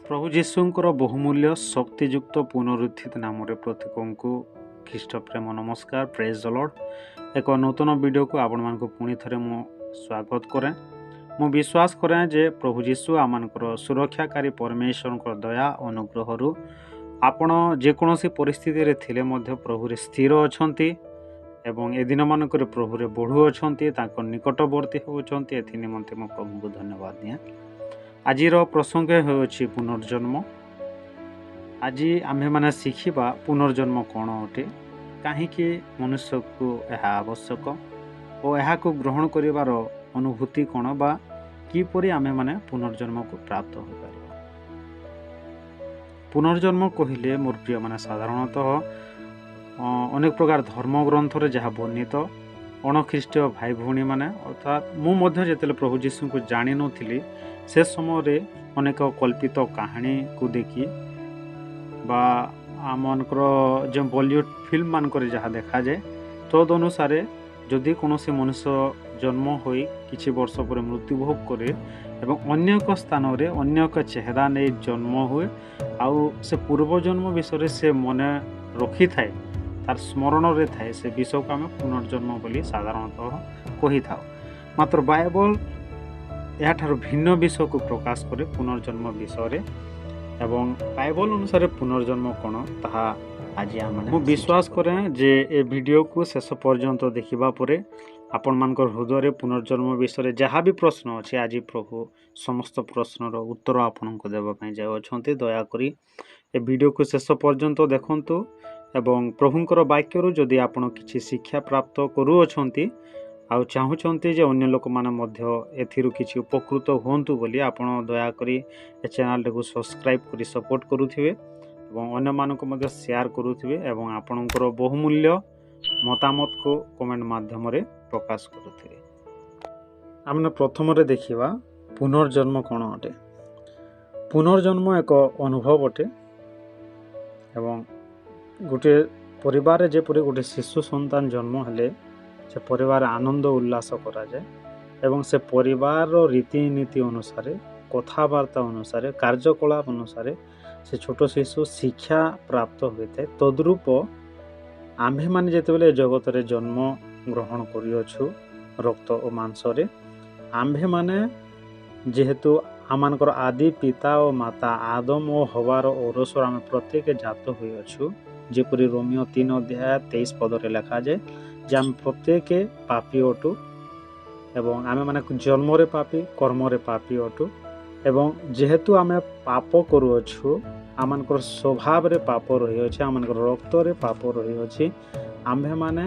प्रभु जीशुंकर बहुमूल्य शक्तियुक्त पुनरुत्थित नाम प्रत्येक को ख्रीष्ट प्रेम नमस्कार। Praise the Lord. एक नूतन वीडियो को आपण मानक पुणी थे मु स्वागत करें। मु विश्वास करें जे प्रभु जीशु आमनकर सुरक्षाकारी परमेश्वर दया अनुग्रह आपण जेकोसी परिस्थिति रे थिले मध्य प्रभु रे स्थिर अछंती एवं ए दिन मानक प्रभु रे बढ़ु अछंती तांको निकटवर्ती होउछंती। एथि निमंते मु प्रभु को धन्यवाद दिए। आजिर प्रसंग होछि पुनर्जन्म। आज आम्भे माने शिखिबा पुनर्जन्म कौन अटे, कहीं मनुष्य को यह आवश्यक और यह को ग्रहण करिवार अनुभूति कौन बा किपरि आम्भे माने पुनर्जन्म को प्राप्त हो पारिबा। पुनर्जन्म कहिले मोर प्रिय माने साधारणतः अनेक प्रकार धर्म ग्रंथ रे जहाँ वर्णित अणख्रीष्टीय भाई भौणी माने अर्थात मु मध्य जेतेले प्रभु जीशु को जानि नथिली से समय अनेक कल्पित कहानी को देखी बा आमनकर जो बॉलीवुड फिल्म मानक जहाँ देखा जाए तद अनुसार जदि कौन से मनुष्य जन्म हो किछि वर्ष पर मृत्युभोग करे एवं अन्य एक स्थान रे अन्य एक चेहरा नहीं जन्म हुए आउ से पूर्व जन्म विषय से मन रखी थाए तार स्मरण रे थाए से विषय को आम पुनर्जन्म बोली साधारणतः कही था। मात्र बाइबल याठार भिन्न विषय को प्रकाश करे पुनर्जन्म विषय एवं बाइबल अनुसार पुनर्जन्म कौन ताहा आज आम विश्वास करें जे ए वीडियो को शेष पर्यंत देखिबा परे आपण मानकर हृदय पुनर्जन्म विषय जहाँ भी प्रश्न अच्छे आज प्रभु समस्त प्रश्नर उत्तर आपण को देवाई जाऊँच। दयाकोरी ए वीडियो को शेष पर्यंत देखंतु एवं प्रभुंकर वाक्यरू जदि आपण किछि शिक्षा प्राप्त करूअछंती आउ चाहूँगी जे अन्य लोक माने मध्य एथिरु किछि उपकृत होंतु बोली आपण दया करी ए चैनल को सब्सक्राइब करी सपोर्ट करुथिबे एवं अन्य मानक मध्य शेयर करुथिबे एवं आपणकर बहुमूल्य मतामत को कमेंट माध्यम रे प्रकाश करुथिबे। आमने प्रथम रे देखिबा पुनर्जन्म कोन अटे। पुनर्जन्म एक अनुभव अटे एवं गोटे परिवार जेपरि गोटे शिशु सन्तान जन्म हेले से परिवार आनंद उल्लास करा जाए एवं से परिवार रीतिनीति अनुसार कथबार्ता अनुसार कार्यकलाप अनुसार से छोट शिशु शिक्षा प्राप्त होता है। तद्रूप आम्भे माने जेतेबेले जगत रे जन्म ग्रहण करियछु रक्त और मांस रे आम्भे माने जेहेतु आमानकर आदि पिता और माता आदम और हवार औरसर आम प्रत्येक जात होइअछु जेपरि रोमियो 3 अध्याय 23 पद रे लिखा जाए जे आम प्रत्येक पापी अटु एवं आमे माने जन्म रे पापी कर्म रे पापी अटु एवं जेहेतु आमे पाप करूअछु आमानकर स्वभाव रे पाप रही अछि आमानकर रक्त रे पाप रही अछि। आम्भे माने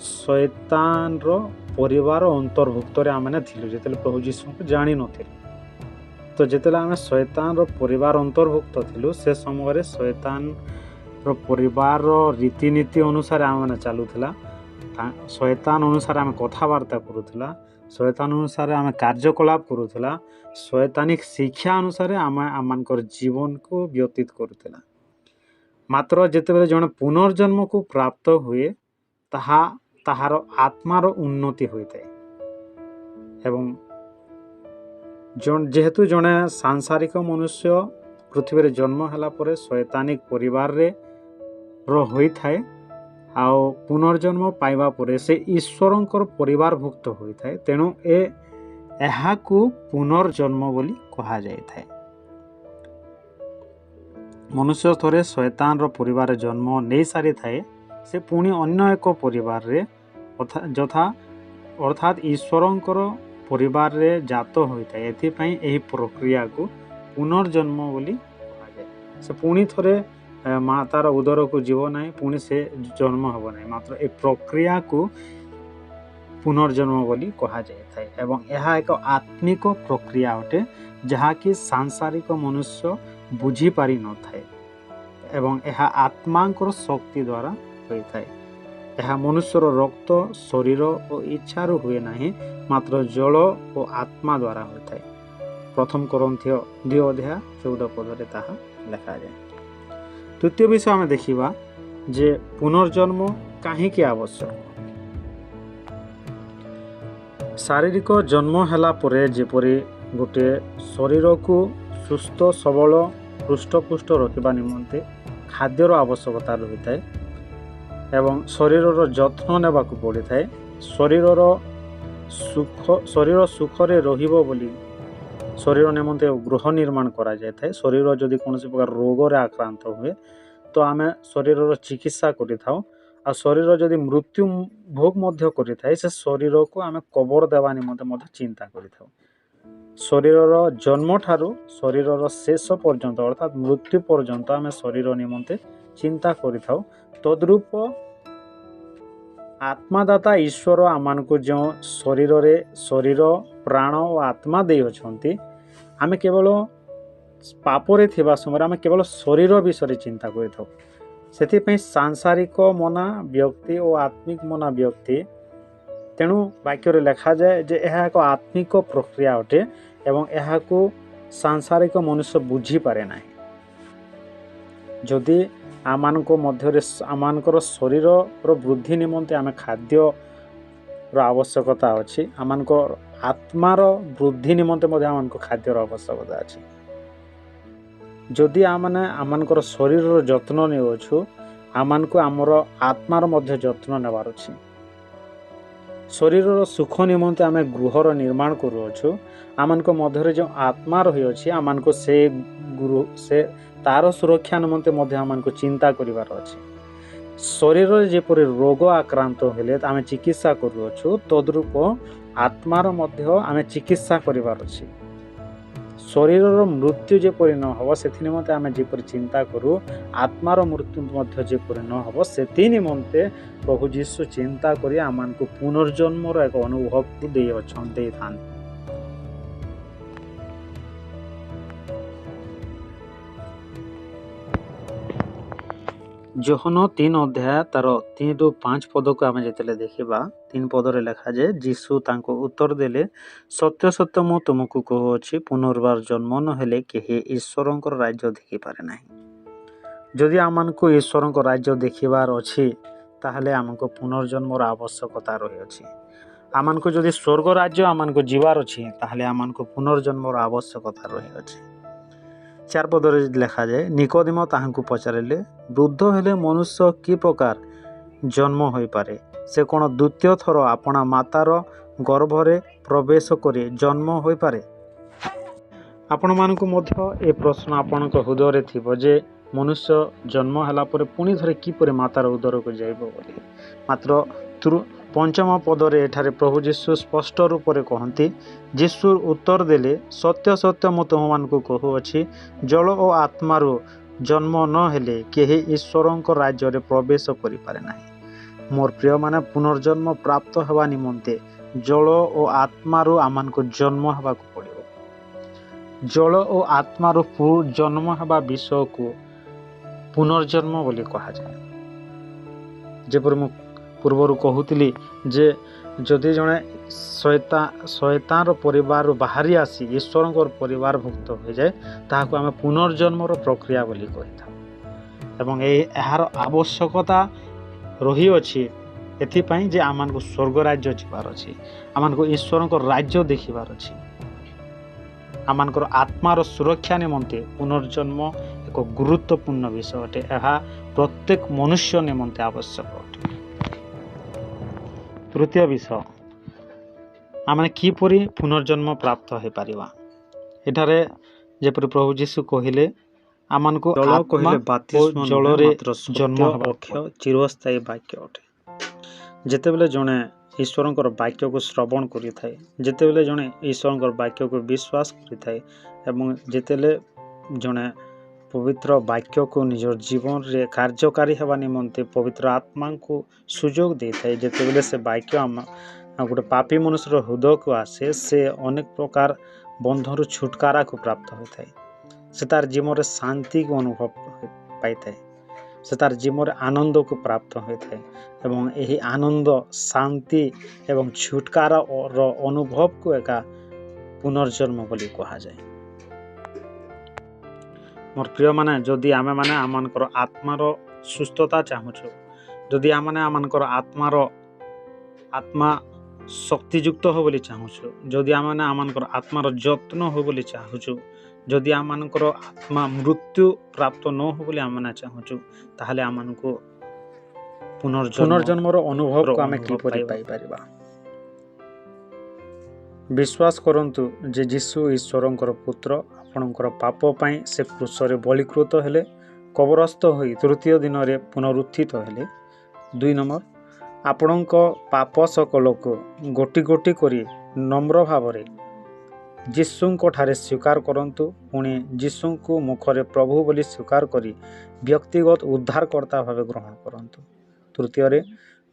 शैतान रो परिवार अंतर्भुक्त रे आमे थिलु जेतेले प्रभु जीशु को जानि नथिलु। तो जेतेले आमे शैतान रो परिवार अंतर्भुक्त थिलु से समय रे शैतान रो परिवार रीतिनीति अनुसार आम मैंने चलूला शैतान अनुसार आम कथबार्ता करूला शैतान अनुसार आम कार्यकलाप करूला शैतानिक शिक्षा अनुसार आम आमर जीवन को व्यतीत करूला। मात्र जेतेबेले जने पुनर्जन्म को प्राप्त हुए ताहार आत्मार उन्नति होता है एवं जेहेतु जने सांसारिक मनुष्य पृथ्वी रे जन्म होला परे शैतानिक परिवार रे होई थाए आउ पुनर्जन्म पाइबा परे से ईश्वरंकर परिवार भुक्त होई थाए। तेणु एहाकू पुनर्जन्म बोली कहा जाय थाए। मनुष्य थोरे शैतान रो परिवार जन्म नहीं सारी थाए से पुणी अन्य एक परिवार रे अर्थात ईश्वरंकर परिवार रे जात होई थाए। एथिपई एही प्रक्रिया को पुनर्जन्म बोली कहा जाए। से पुणी थोरे मातार उदर को जीव ना पुणी से जन्म हम ना मात्र ए प्रक्रिया को पुनर्जन्म बोली कहा जाए एवं यह एक आत्मिक प्रक्रिया अटे जहाँ कि सांसारिक मनुष्य बुझी पारि न थाए एवं यह आत्मांकर शक्ति द्वारा होता है। यह मनुष्यर रक्त शरीर और इच्छार हुए नहीं मात्र जल और आत्मा द्वारा होता है। प्रथम कोरिन्थियो 2 अध्याय 14 पद रे ताहा लिखा जाए। द्वितीय विषय आम देखा जे पुनर्जन्म कहीं आवश्यक। शारीरिक जन्म हैला परे जेपरि गोटे शरीर को ସୁସ୍ଥ ସବଳ ହୃଷ୍ଟପୁଷ୍ଟ ରଖିବା ନିମନ୍ତେ ଖାଦ୍ୟର ଆବଶ୍ୟକତା ରହିଥାଏ ଏବଂ ଶରୀରର ଯତ୍ନ ନେବାକୁ ପଡ଼ିଥାଏ। ଶରୀର ସୁଖରେ ରହିବ ବୋଲି ଶରୀର ନିମନ୍ତେ ଗୃହ ନିର୍ମାଣ କରାଯାଇଥାଏ। ଶରୀର ଯଦି କୌଣସି ପ୍ରକାର ରୋଗରେ ଆକ୍ରାନ୍ତ ହୁଏ ତ ଆମେ ଶରୀରର ଚିକିତ୍ସା କରିଥାଉ। ଆଉ ଶରୀର ଯଦି ମୃତ୍ୟୁ ଭୋଗ ମଧ୍ୟ କରିଥାଏ ସେ ଶରୀରକୁ ଆମେ କବର ଦେବା ନିମନ୍ତେ ମଧ୍ୟ ଚିନ୍ତା କରିଥାଉ। ଶରୀରର ଜନ୍ମ ଠାରୁ ଶରୀରର ଶେଷ ପର୍ଯ୍ୟନ୍ତ ଅର୍ଥାତ୍ ମୃତ୍ୟୁ ପର୍ଯ୍ୟନ୍ତ ଆମେ ଶରୀର ନିମନ୍ତେ ଚିନ୍ତା କରିଥାଉ। ତଦ୍ରୂପ ଆତ୍ମାଦାତା ଈଶ୍ୱର ଆମମାନଙ୍କୁ ଯେଉଁ ଶରୀର ପ୍ରାଣ ଓ ଆତ୍ମା ଦେଇଅଛନ୍ତି, ଆମେ କେବଳ ପାପରେ ଥିବା ସମୟରେ ଆମେ କେବଳ ଶରୀର ବିଷୟରେ ଚିନ୍ତା କରିଥାଉ। ସେଥିପାଇଁ ସାଂସାରିକ ମନା ବ୍ୟକ୍ତି ଓ ଆତ୍ମିକ ମନା ବ୍ୟକ୍ତି, ତେଣୁ ବାକ୍ୟରେ ଲେଖାଯାଏ ଯେ ଏହା ଏକ ଆତ୍ମିକ ପ୍ରକ୍ରିୟା ଅଟେ ଏବଂ ଏହାକୁ ସାଂସାରିକ ମନୁଷ୍ୟ ବୁଝିପାରେ ନାହିଁ। ଯଦି ଆମମାନଙ୍କ ମଧ୍ୟରେ ଆମମାନଙ୍କର ଶରୀରର ବୃଦ୍ଧି ନିମନ୍ତେ ଆମେ ଖାଦ୍ୟର ଆବଶ୍ୟକତା ଅଛି, ଆମମାନଙ୍କ ଆତ୍ମାର ବୃଦ୍ଧି ନିମନ୍ତେ ମଧ୍ୟ ଆମମାନଙ୍କୁ ଖାଦ୍ୟର ଆବଶ୍ୟକତା ଅଛି। ଯଦି ଆମେ ଆମମାନଙ୍କର ଶରୀରର ଯତ୍ନ ନେଉଛୁ, ଆମମାନଙ୍କୁ ଆମର ଆତ୍ମାର ମଧ୍ୟ ଯତ୍ନ ନେବାର ଅଛି। ଶରୀରର ସୁଖ ନିମନ୍ତେ ଆମେ ଗୃହର ନିର୍ମାଣ କରୁଅଛୁ। ଆମମାନଙ୍କ ମଧ୍ୟରେ ଯେଉଁ ଆତ୍ମା ରହିଅଛି, ଆମମାନଙ୍କୁ ସେ ତାର ସୁରକ୍ଷା ନିମନ୍ତେ ମଧ୍ୟ ଆମମାନଙ୍କୁ ଚିନ୍ତା କରିବାର ଅଛି। ଶରୀରରେ ଯେପରି ରୋଗ ଆକ୍ରାନ୍ତ ହେଲେ ଆମେ ଚିକିତ୍ସା କରୁଅଛୁ, ତଦ୍ରୂପ ଆତ୍ମାର ମଧ୍ୟ ଆମେ ଚିକିତ୍ସା କରିବାର ଅଛି। ଶରୀରର ମୃତ୍ୟୁ ଯେପରି ନ ହେବ ସେଥି ନିମନ୍ତେ ଆମେ ଯେପରି ଚିନ୍ତା କରୁ, ଆତ୍ମାର ମୃତ୍ୟୁ ମଧ୍ୟ ଯେପରି ନ ହେବ ସେଥି ନିମନ୍ତେ ପ୍ରଭୁ ଯୀଶୁ ଚିନ୍ତା କରି ଆମମାନଙ୍କୁ ପୁନର୍ଜନ୍ମର ଏକ ଅନୁଭବକୁ ଦେଇଥାନ୍ତି। ଯୋହନ 3 ଅଧ୍ୟାୟ ତାର 3-5 ପଦକୁ ଆମେ ଯେତେବେଳେ ଦେଖିବା, 3 ପଦରେ ଲେଖାଯାଏ, ଯୀଶୁ ତାଙ୍କୁ ଉତ୍ତର ଦେଲେ, ସତ୍ୟ ସତ୍ୟ ମୁଁ ତୁମକୁ କହୁଅଛି, ପୁନର୍ବାର ଜନ୍ମ ନହେଲେ କେହି ଈଶ୍ୱରଙ୍କର ରାଜ୍ୟ ଦେଖିପାରେ ନାହିଁ। ଯଦି ଆମମାନଙ୍କୁ ଈଶ୍ୱରଙ୍କ ରାଜ୍ୟ ଦେଖିବାର ଅଛି ତାହେଲେ ଆମକୁ ପୁନର୍ଜନ୍ମର ଆବଶ୍ୟକତା ରହିଅଛି। ଆମମାନଙ୍କୁ ଯଦି ସ୍ୱର୍ଗ ରାଜ୍ୟ ଆମମାନଙ୍କୁ ଯିବାର ଅଛି ତାହେଲେ ଆମମାନଙ୍କୁ ପୁନର୍ଜନ୍ମର ଆବଶ୍ୟକତା ରହିଅଛି। 4 ପଦରେ ଲେଖାଯାଏ, ନିକୋଦିମ ତାହାଙ୍କୁ ପଚାରିଲେ, ବୃଦ୍ଧ ହେଲେ ମନୁଷ୍ୟ କି ପ୍ରକାର ଜନ୍ମ ହୋଇପାରେ? ସେ କ'ଣ ଦ୍ୱିତୀୟ ଥର ଆପଣା ମାତାର ଗର୍ଭରେ ପ୍ରବେଶ କରି ଜନ୍ମ ହୋଇପାରେ? ଆପଣମାନଙ୍କୁ ମଧ୍ୟ ଏ ପ୍ରଶ୍ନ ଆପଣଙ୍କ ହୃଦୟରେ ଥିବ ଯେ ମନୁଷ୍ୟ ଜନ୍ମ ହେଲା ପରେ ପୁଣି ଥରେ କିପରି ମାତାର ଉଦରକୁ ଯାଇବ ବୋଲି। ମାତ୍ର 5 ପଦରେ ଏଠାରେ ପ୍ରଭୁ ଯୀଶୁ ସ୍ପଷ୍ଟ ରୂପରେ କହନ୍ତି, ଯୀଶୁ ଉତ୍ତର ଦେଲେ, ସତ୍ୟ ସତ୍ୟ ମୁଁ ତୁମମାନଙ୍କୁ କହୁଅଛି, ଜଳ ଓ ଆତ୍ମାରୁ ଜନ୍ମ ନ ହେଲେ କେହି ଈଶ୍ୱରଙ୍କ ରାଜ୍ୟରେ ପ୍ରବେଶ କରିପାରେ ନାହିଁ। ମୋର ପ୍ରିୟମାନେ, ପୁନର୍ଜନ୍ମ ପ୍ରାପ୍ତ ହେବା ନିମନ୍ତେ ଜଳ ଓ ଆତ୍ମାରୁ ଆମମାନଙ୍କୁ ଜନ୍ମ ହେବାକୁ ପଡ଼ିବ। ଜଳ ଓ ଆତ୍ମାରୁ ଜନ୍ମ ହେବା ବିଷୟକୁ ପୁନର୍ଜନ୍ମ ବୋଲି କୁହାଯାଏ। ଯେପରି ମୁଁ ପୂର୍ବରୁ କହୁଥିଲି ଯେ ଯଦି ଜଣେ ଶୈତାନର ପରିବାରରୁ ବାହାରି ଆସି ଈଶ୍ୱରଙ୍କର ପରିବାରଭୁକ୍ତ ହୋଇଯାଏ, ତାହାକୁ ଆମେ ପୁନର୍ଜନ୍ମର ପ୍ରକ୍ରିୟା ବୋଲି କହିଥାଉ। ଏବଂ ଏହାର ଆବଶ୍ୟକତା ରହିଅଛି ଏଥିପାଇଁ ଯେ ଆମମାନଙ୍କୁ ସ୍ୱର୍ଗ ରାଜ୍ୟ ଯିବାର ଅଛି, ଆମମାନଙ୍କୁ ଈଶ୍ୱରଙ୍କ ରାଜ୍ୟ ଦେଖିବାର ଅଛି। ଆମମାନଙ୍କର ଆତ୍ମାର ସୁରକ୍ଷା ନିମନ୍ତେ ପୁନର୍ଜନ୍ମ ଏକ ଗୁରୁତ୍ୱପୂର୍ଣ୍ଣ ବିଷୟ ଅଟେ। ଏହା ପ୍ରତ୍ୟେକ ମନୁଷ୍ୟ ନିମନ୍ତେ ଆବଶ୍ୟକ ଅଟେ। ତୃତୀୟ ବିଷୟ, ଆମେ କିପରି ପୁନର୍ଜନ୍ମ ପ୍ରାପ୍ତ ହୋଇପାରିବା। ଏଠାରେ ଯେପରି ପ୍ରଭୁ ଯୀଶୁ କହିଲେ, ଆମମାନଙ୍କୁ ଜଳରେ ଜନ୍ମ ହେବା ଚିରସ୍ଥାୟୀ ବାକ୍ୟ ଅଟେ। ଯେତେବେଳେ ଜଣେ ଈଶ୍ୱରଙ୍କର ବାକ୍ୟକୁ ଶ୍ରବଣ କରିଥାଏ, ଯେତେବେଳେ ଜଣେ ଈଶ୍ୱରଙ୍କର ବାକ୍ୟକୁ ବିଶ୍ୱାସ କରିଥାଏ ଏବଂ ଯେତେବେଳେ ଜଣେ ପବିତ୍ର ବାକ୍ୟକୁ ନିଜ ଜୀବନରେ କାର୍ଯ୍ୟକାରୀ ହେବା ନିମନ୍ତେ ପବିତ୍ର ଆତ୍ମାଙ୍କୁ ସୁଯୋଗ ଦେଇଥାଏ, ଯେତେବେଳେ ସେ ବାକ୍ୟ ଗୋଟେ ପାପୀ ମନୁଷ୍ୟର ହୃଦୟକୁ ଆସେ, ସେ ଅନେକ ପ୍ରକାର ବନ୍ଧରୁ ଛୁଟକାରାକୁ ପ୍ରାପ୍ତ ହୋଇଥାଏ। ସେ ତାର ଜୀବନରେ ଶାନ୍ତିକୁ ଅନୁଭବ ପାଇଥାଏ, ସେ ତାର ଜୀବନରେ ଆନନ୍ଦକୁ ପ୍ରାପ୍ତ ହୋଇଥାଏ ଏବଂ ଏହି ଆନନ୍ଦ, ଶାନ୍ତି ଏବଂ ଛୁଟକାରାର ଅନୁଭବକୁ ଏକା ପୁନର୍ଜନ୍ମ ବୋଲି କୁହାଯାଏ। ମୋର ପ୍ରିୟମାନେ, ଯଦି ଆମେମାନେ ଆମମାନଙ୍କର ଆତ୍ମାର ସୁସ୍ଥତା ଚାହୁଁଛୁ, ଯଦି ଆମମାନଙ୍କର ଆତ୍ମା ଶକ୍ତିଯୁକ୍ତ ହଉ ବୋଲି ଚାହୁଁଛୁ, ଯଦି ଆମେ ଆମମାନଙ୍କର ଆତ୍ମାର ଯତ୍ନ ହଉ ବୋଲି ଚାହୁଁଛୁ, ଯଦି ଆମମାନଙ୍କର ଆତ୍ମା ମୃତ୍ୟୁ ପ୍ରାପ୍ତ ନ ହଉ ବୋଲି ଆମେ ଚାହୁଁଛୁ, ତାହେଲେ ଆମମାନଙ୍କୁ ପୁନର୍ଜନ୍ମର ଅନୁଭବକୁ ଆମେ କିପରି ପାଇପାରିବା? ବିଶ୍ୱାସ କରନ୍ତୁ ଯେ ଯୀଶୁ ଈଶ୍ୱରଙ୍କର ପୁତ୍ର। ଆପଣଙ୍କର ପାପ ପାଇଁ ସେ କ୍ରୁଶରେ ବଳୀକୃତ ହେଲେ, କବରସ୍ଥ ହୋଇ ତୃତୀୟ ଦିନରେ ପୁନରୁତ୍ଥିତ ହେଲେ। 2 ନମ୍ବର, ଆପଣଙ୍କ ପାପ ସକଲକୁ ଗୋଟି ଗୋଟି କରି ନମ୍ର ଭାବରେ ଯୀଶୁଙ୍କ ଠାରେ ସ୍ୱୀକାର କରନ୍ତୁ। ପୁଣି ଯୀଶୁଙ୍କୁ ମୁଖରେ ପ୍ରଭୁ ବୋଲି ସ୍ୱୀକାର କରି ବ୍ୟକ୍ତିଗତ ଉଦ୍ଧାରକର୍ତ୍ତା ଭାବେ ଗ୍ରହଣ କରନ୍ତୁ। ତୃତୀୟରେ,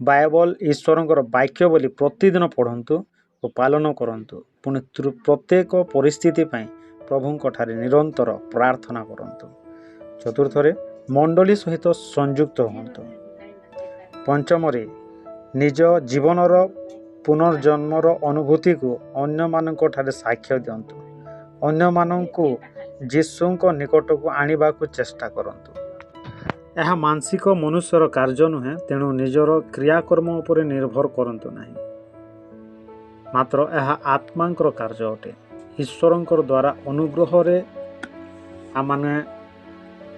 ବାଇବଲ ଈଶ୍ୱରଙ୍କର ବାକ୍ୟ ବୋଲି ପ୍ରତିଦିନ ପଢ଼ନ୍ତୁ ଓ ପାଳନ କରନ୍ତୁ। ପୁଣି ପ୍ରତ୍ୟେକ ପରିସ୍ଥିତି ପାଇଁ ପ୍ରଭୁଙ୍କ ଠାରେ ନିରନ୍ତର ପ୍ରାର୍ଥନା କରନ୍ତୁ। ଚତୁର୍ଥରେ, ମଣ୍ଡଳୀ ସହିତ ସଂଯୁକ୍ତ ହୁଅନ୍ତୁ। ପଞ୍ଚମରେ, ନିଜ ଜୀବନର ପୁନର୍ଜନ୍ମର ଅନୁଭୂତିକୁ ଅନ୍ୟମାନଙ୍କ ଠାରେ ସାକ୍ଷ୍ୟ ଦିଅନ୍ତୁ। ଅନ୍ୟମାନଙ୍କୁ ଯୀଶୁଙ୍କ ନିକଟକୁ ଆଣିବାକୁ ଚେଷ୍ଟା କରନ୍ତୁ। ଏହା ମାନସିକ ମନୁଷ୍ୟର କାର୍ଯ୍ୟ ନୁହେଁ, ତେଣୁ ନିଜର କ୍ରିୟାକର୍ମ ଉପରେ ନିର୍ଭର କରନ୍ତୁ ନାହିଁ, ମାତ୍ର ଏହା ଆତ୍ମାଙ୍କର କାର୍ଯ୍ୟ ଅଟେ। ଈଶ୍ୱରଙ୍କର ଦ୍ୱାରା ଅନୁଗ୍ରହରେ ଆମମାନେ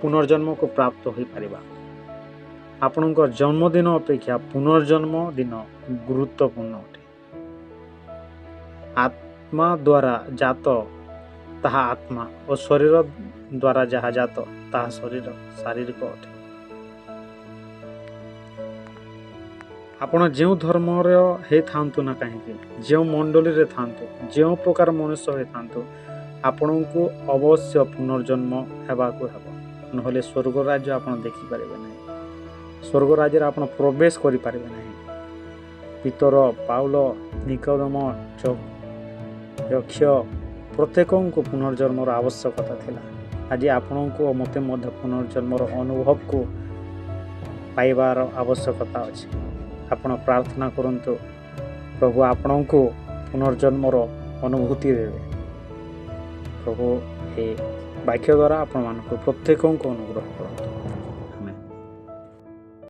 ପୁନର୍ଜନ୍ମକୁ ପ୍ରାପ୍ତ ହୋଇପାରିବା। ଆପଣଙ୍କ ଜନ୍ମଦିନ ଅପେକ୍ଷା ପୁନର୍ଜନ୍ମ ଦିନ ଗୁରୁତ୍ୱପୂର୍ଣ୍ଣ ଅଟେ। ଆତ୍ମା ଦ୍ୱାରା ଜାତ ତାହା ଆତ୍ମା ଓ ଶରୀର ଦ୍ୱାରା ଯାହା ଜାତ ତାହା ଶାରୀରିକ ଅଟେ। ଆପଣ ଯେଉଁ ଧର୍ମର ହେଇଥାନ୍ତୁ ନା କାହିଁକି, ଯେଉଁ ମଣ୍ଡଳୀରେ ଥାନ୍ତୁ, ଯେଉଁ ପ୍ରକାର ମନୁଷ୍ୟ ହେଇଥାନ୍ତୁ, ଆପଣଙ୍କୁ ଅବଶ୍ୟ ପୁନର୍ଜନ୍ମ ହେବାକୁ ହେବ, ନହେଲେ ସ୍ୱର୍ଗ ରାଜ୍ୟ ଆପଣ ଦେଖିପାରିବେ ନାହିଁ। ସ୍ୱର୍ଗ ରାଜ୍ୟରେ ଆପଣ ପ୍ରବେଶ କରିପାରିବେ ନାହିଁ। ପିତର, ପାଉଲ, ନିକୋଦମ, ଯକ୍ଷ ପ୍ରତ୍ୟେକଙ୍କୁ ପୁନର୍ଜନ୍ମର ଆବଶ୍ୟକତା ଥିଲା। ଆଜି ଆପଣଙ୍କୁ ଓ ମୋତେ ମଧ୍ୟ ପୁନର୍ଜନ୍ମର ଅନୁଭବକୁ ପାଇବାର ଆବଶ୍ୟକତା ଅଛି। ଆପଣ ପ୍ରାର୍ଥନା କରନ୍ତୁ, ପ୍ରଭୁ ଆପଣଙ୍କୁ ପୁନର୍ଜନ୍ମର ଅନୁଭୂତି ଦେବେ। ପ୍ରଭୁ ଏ ବାକ୍ୟ ଦ୍ୱାରା ଆପଣମାନଙ୍କୁ ପ୍ରତ୍ୟେକଙ୍କୁ ଅନୁଗ୍ରହ କରନ୍ତୁ।